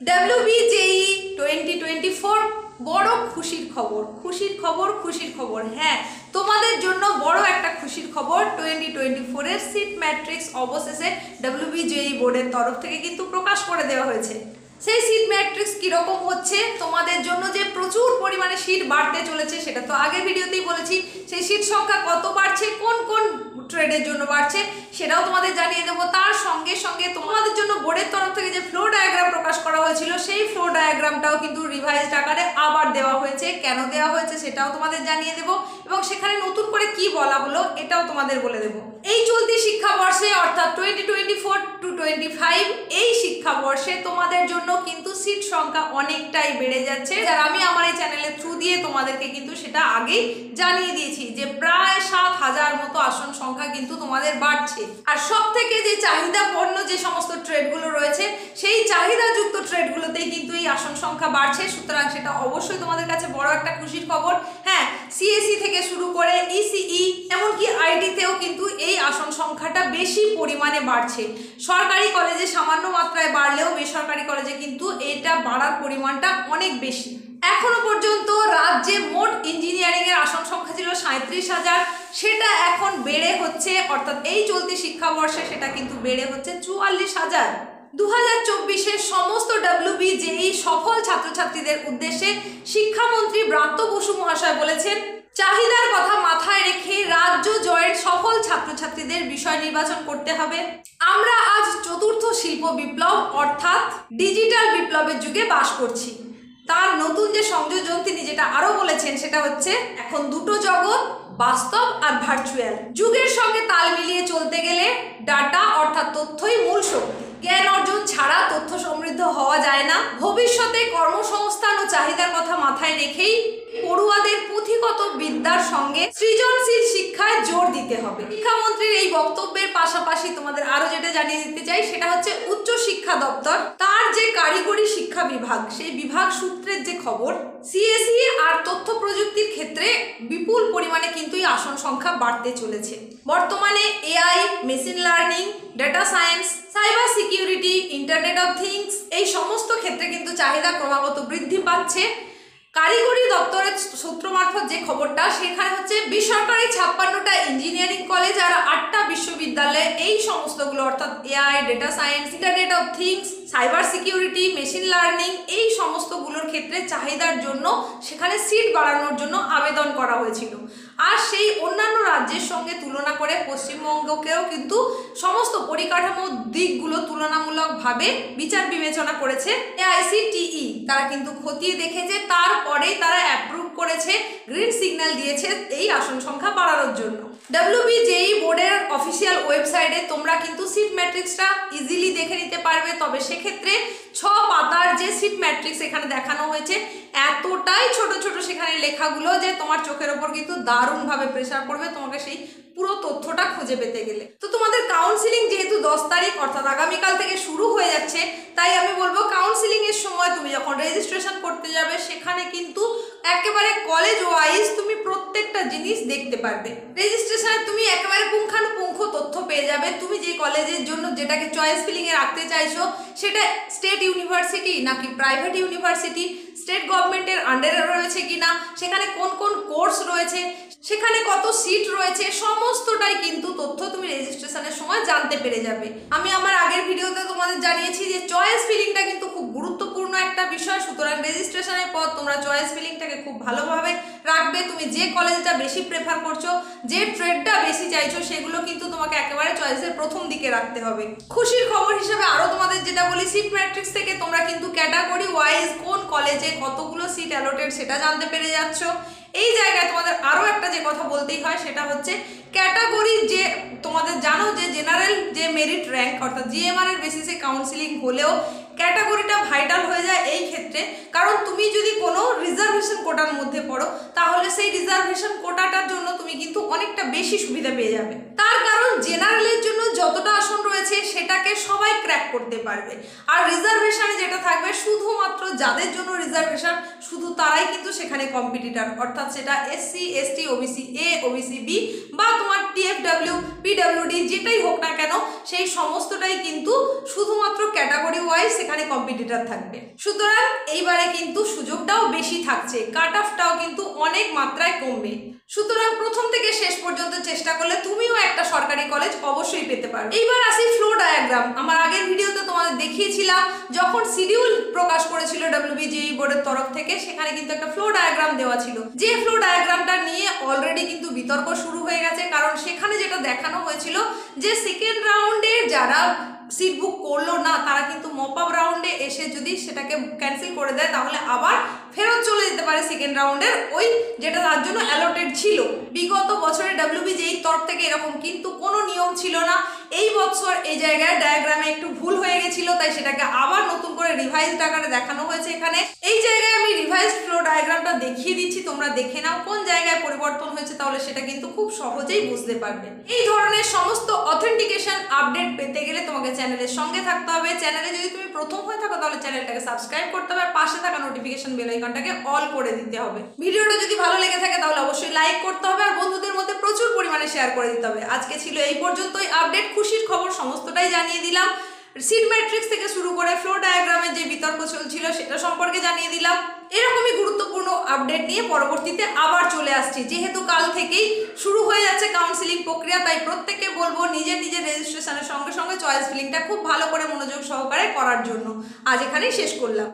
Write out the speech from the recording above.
WBJEE 2024 বড় খুশির খবর। হ্যাঁ, তোমাদের জন্য বড় একটা খুশির খবর। 2024 এর সিট ম্যাট্রিক্স অবশেষে WBJEE বোর্ডের তরফ থেকে কিন্তু প্রকাশ করে দেওয়া হয়েছে। সেই সিট ম্যাট্রিক্স কিরকম হচ্ছে, তোমাদের জন্য যে প্রচুর পরিমাণে সিট বাড়তে চলেছে সেটা তো আগের ভিডিওতেই বলেছি। সেই সিট সংখ্যা কত বাড়ছে, কোন কোন ট্রেডের জন্য বাড়ছে সেটাও তোমাদের জানিয়ে দেবো। তার সঙ্গে সঙ্গে তোমাদের জন্য বোর্ডের তরফ থেকে যে ফ্লো ডায়াগ্রাম প্রকাশ করা হয়েছিল সেই ফ্লো ডায়াগ্রামটাও কিন্তু রিভাইজড আকারে আবার দেওয়া হয়েছে। কেন দেওয়া হয়েছে সেটাও তোমাদের জানিয়ে দেবো এবং সেখানে নতুন করে কি বলা হলো এটাও তোমাদের বলে দেবো। এই চলতি শিক্ষাবর্ষে অর্থাৎ 2024-25 এই শিক্ষাবর্ষে তোমাদের জন্য কিন্তু সিট সংখ্যা অনেকটাই বেড়ে যাচ্ছে। আর আমি আমার এই চ্যানেলের থ্রু দিয়ে তোমাদেরকে কিন্তু সেটা আগেই জানিয়ে দিয়েছি যে প্রায় 7,000 মতো আসন সংখ্যা কিন্তু তোমাদের বাড়ছে। আর সব থেকে যে চাহিদাপূর্ণ যে সমস্ত ট্রেডগুলো রয়েছে সেই চাহিদাযুক্ত ট্রেডগুলোতেই কিন্তু এই আসন সংখ্যা বাড়ছে। সুতরাং সেটা অবশ্যই তোমাদের কাছে বড় একটা খুশির খবর। হ্যাঁ, সিএসসি থেকে শুরু করে ইসিই এমনকি আইটিতেও কিন্তু এই আসন সংখ্যাটা বেশি পরিমাণে বাড়ছে। সরকারি কলেজে সামান্য মাত্রায় বাড়লেও বেসরকারি কলেজে কিন্তু এটা বাড়ার পরিমাণটা অনেক বেশি। এখনো পর্যন্ত রাজ্যে মোট ইঞ্জিনিয়ারিং এর আসন সংখ্যা ছিল 37,000, সেটা এখন বেড়ে হচ্ছে অর্থাৎ এই চলতি শিক্ষাবর্ষে সেটা কিন্তু বেড়ে হচ্ছে 44,000। 2024-এর সমস্ত WBJEE সফল ছাত্রছাত্রীদের উদ্দেশ্যে শিক্ষামন্ত্রী ব্রাত্য বসু মহাশয় বলেছেন, চাহিদার কথা মাথায় রেখে রাজ্য জয়ের সফল ছাত্রছাত্রীদের বিষয় নির্বাচন করতে হবে। আমরা আজ চতুর্থ শিল্প বিপ্লব অর্থাৎ ডিজিটাল বিপ্লবের যুগে বাস করছি। তার নতুন যে সংযোজন তিনি যেটা আরো বলেছেন সেটা হচ্ছে এখন দুটো জগৎ, বাস্তব আর ভার্চুয়াল। যুগের সঙ্গে তাল মিলিয়ে চলতে গেলে ডাটা অর্থাৎ তথ্যই মূল শক্তি। জ্ঞান অর্জন ছাড়া তথ্য সমৃদ্ধ হওয়া যায় না। ভবিষ্যতে কর্মসংস্থান ও চাহিদার কথা মাথায় রেখেই পড়ুয়াদের পুঁথিগত বিদ্যার সঙ্গে সৃজনশীল শিক্ষায় জোর দিতে হবে। শিক্ষামন্ত্রীর এই বক্তব্যের পাশাপাশি তোমাদের আরো যেটা জানিয়ে দিতে চাই সেটা হচ্ছে উচ্চ শিক্ষা দপ্তর তার যে কারিগরি শিক্ষা বিভাগ সেই বিভাগ সূত্রের যে খবর, সিএসই আর তথ্য প্রযুক্তির ক্ষেত্রে বিপুল পরিমাণে কিন্তু এই আসন সংখ্যা বাড়তে চলেছে। বর্তমানে AI, machine learning, data science, cyber security, internet of things এই সমস্ত ক্ষেত্রে কিন্তু চাহিদা ক্রমাগত বৃদ্ধি পাচ্ছে। কারিগরি দপ্তরের সূত্র মারফত যে খবরটা সেখানে হচ্ছে বেসরকারি 56টা ইঞ্জিনিয়ারিং কলেজ আর 8টা বিশ্ববিদ্যালয়ে এই সমস্তগুলো অর্থাৎ AI, data science, internet of things, cyber security, machine learning এই সমস্তগুলোর ক্ষেত্রে চাহিদার জন্য সেখানে সিট বাড়ানোর জন্য আবেদন করা হয়েছিল। আর সেই অন্যান্য রাজ্যের সঙ্গে তুলনা করে পশ্চিমবঙ্গকেও কিন্তু সমস্ত পরিকাঠামোর দিকগুলো তুলনামূলকভাবে বিচার বিবেচনা করেছে AICTE। তারা কিন্তু খতিয়ে দেখেছে, তারপরেই তারা অ্যাপ্রুভ করেছে, গ্রিন সিগন্যাল দিয়েছে এই আসন সংখ্যা বাড়ানোর জন্য। WBJEE বোর্ডের অফিসিয়াল ওয়েবসাইটে তোমরা কিন্তু সিট ম্যাট্রিক্সটা ইজিলি দেখে নিতে পারবে। তবে সেক্ষেত্রে 6 পাতার যে সিট ম্যাট্রিক্স এখানে দেখানো হয়েছে এতটাই ছোট ছোট সেখানে লেখাগুলো যে তোমার চোখের ওপর কিন্তু দারুণভাবে প্রেসার পড়বে তোমাকে সেই পুরো তথ্যটা খুঁজে পেতে গেলে। তো তোমাদের কাউন্সিলিং যেহেতু 10 তারিখ অর্থাৎ আগামীকাল থেকে শুরু হয়ে যাচ্ছে, তাই আমি বলবো কাউন্সিলিং এর সময় তুমি যখন রেজিস্ট্রেশন করতে যাবে সেখানে কিন্তু একেবারে কলেজ ওয়াইজ তুমি প্রত্যেকটা জিনিস দেখতে পারবে। রেজিস্ট্রেশনে তুমি একেবারে পুঙ্খানুপুঙ্খ তথ্য পেয়ে যাবে। তুমি যে কলেজের জন্য যেটাকে চয়েস ফিলিং এ রাখতে চাইছো সেটা স্টেট ইউনিভার্সিটি নাকি প্রাইভেট ইউনিভার্সিটি, স্টেট গভর্নমেন্টের আন্ডারে রয়েছে কিনা, সেখানে কোন কোন কোর্স রয়েছে, সেখানে কত সিট রয়েছে, সমস্তটাই কিন্তু তথ্য তুমি রেজিস্ট্রেশনের সময় জানতে পেরে যাবে। আমি আমার আগের ভিডিওতে তোমাদের জানিয়েছি যে চয়েস ফিলিংটা কিন্তু খুব গুরুত্বপূর্ণ একটা বিষয়। সুতরাং রেজিস্ট্রেশনের পর তোমরা চয়েস ফিলিংটাকে খুব ভালোভাবে রাখবে। তুমি যে কলেজটা বেশি প্রেফার করছো, যে ট্রেডটা বেশি চাইছো সেগুলো কিন্তু তোমাকে একেবারে চয়েসের প্রথম দিকে রাখতে হবে। খুশির খবর হিসেবে আরো তোমাদের যেটা বলি, সিট ম্যাট্রিক্স থেকে তোমরা কিন্তু ক্যাটাগরি ওয়াইজ কোন কলেজে কতগুলো সিট অ্যালোটেড সেটা জানতে পেরে যাচ্ছ। এই জায়গায় তোমাদের আরো একটা যে কথা বলতেই হয় সেটা হচ্ছে ক্যাটাগরি যে তোমাদের জানো যে জেনারেল যে মেরিট র্যাঙ্ক অর্থাৎ জিএমআর এর বেসিসে কাউন্সিলিং হলেও ক্যাটাগরিটা ভাইটাল হয়ে যায় এই ক্ষেত্রে। কারণ তুমি যদি কোনো রিজার্ভেশন কোটার মধ্যে পড়ো তাহলে সেই রিজার্ভেশন কোটাটার জন্য তুমি কিন্তু অনেকটা বেশি সুবিধা পেয়ে যাবে। তার কারণ জেনারেলের জন্য যতটা আসন রয়েছে সেটাকে সবাই ক্র্যাক করতে পারবে, আর রিজার্ভেশনে যেটা থাকবে শুধুমাত্র যাদের জন্য রিজার্ভেশন শুধু তারাই কিন্তু সেখানে কম্পিটিটর, অর্থাৎ সেটা SC ST OBC A OBC B বা তোমার টিএফডব্লিউ পিডব্লিউডি যেটাই হোক না কেন, সেই সমস্তটাই কিন্তু শুধুমাত্র ক্যাটাগরি ওয়াইজ সেখানে কম্পিটিটর থাকবে। সুতরাং এইবারে কিন্তু সুযোগটাও বেশি থাকছে, কাট অফটাও কিন্তু অনেক মাত্রায় কমবে। সুতরাং প্রথম থেকে শেষ পর্যন্ত চেষ্টা করলে তুমিও একটা সরকারি কলেজ অবশ্যই পেতে পারবে। এইবার আসি ফ্লো ডায়াগ্রাম। আমার আগের ভিডিওতে তোমাদের দেখিয়েছিলাম যখন শিডিউল প্রকাশ করেছিল ডব্লিউবিজিই বোর্ডের তরফ থেকে, সেখানে কিন্তু একটা ফ্লো ডায়াগ্রাম দেওয়া ছিল, যে ফ্লো ডায়াগ্রামটা নিয়ে অলরেডি কিন্তু বিতর্ক শুরু হয়ে গেছে। কারণ সেখানে যেটা দেখানো হয়েছিল যে সেকেন্ড রাউন্ডে যারা সিট বুক করলো না তারা কিন্তু মপ আপ রাউন্ডে এসে যদি সেটাকে ক্যান্সেল করে দেয় তাহলে আবার ফেরত চলে যেতে পারে সেকেন্ড রাউন্ডের ওই যেটা তার জন্য অ্যালটেড ছিল। বিগত বছরে ডব্লিউবিজিই তরফ থেকে এরকম কিন্তু কোনো নিয়ম ছিল না। এই বছর এই জায়গায় ডায়াগ্রামে একটু ভুল হয়ে গেছিল, তাই সেটাকে আবার নতুন করে রিভাইজড আকারে দেখানো হয়েছে। এখানে এই জায়গায় আমি রিভাইজড ফ্লো ডায়াগ্রামটা দেখিয়ে দিচ্ছি, তোমরা দেখে নাও কোন জায়গায় পরিবর্তন হয়েছে, তাহলে সেটা কিন্তু খুব সহজেই বুঝতে পারবে। এই ধরনের সমস্ত অথেন্টিকেশন আপডেট পেতে গেলে তোমাকে চ্যানেলের সঙ্গে থাকতে হবে। চ্যানেলে যদি তুমি প্রথম হয়ে থাকো তাহলে চ্যানেলটাকে সাবস্ক্রাইব করতে হবে, আর পাশে থাকা নোটিফিকেশন বেল আইকনটাকে অল করে দিতে হবে। ভিডিওটা যদি ভালো লেগে থাকে তাহলে অবশ্যই লাইক করতে হবে আর বন্ধুদের মধ্যে প্রচুর পরিমাণে শেয়ার করে দিতে হবে। আজকে ছিল এই পর্যন্তই আপডেট, খুশির খবর সমস্তটাই জানিয়ে দিলাম। সিট ম্যাট্রিক্স থেকে শুরু করে ফ্লো ডায়াগ্রামের যে বিতর্ক চলছিল সেটা সম্পর্কে জানিয়ে দিলাম। এরকমই গুরুত্বপূর্ণ আপডেট নিয়ে পরবর্তীতে আবার চলে আসছি। যেহেতু কাল থেকেই শুরু হয়ে যাচ্ছে কাউন্সিলিং প্রক্রিয়া, তাই প্রত্যেককে বলবো নিজের নিজের রেজিস্ট্রেশনের সঙ্গে সঙ্গে চয়েস ফিলিংটা খুব ভালো করে মনোযোগ সহকারে করার জন্য। আজ এখানেই শেষ করলাম।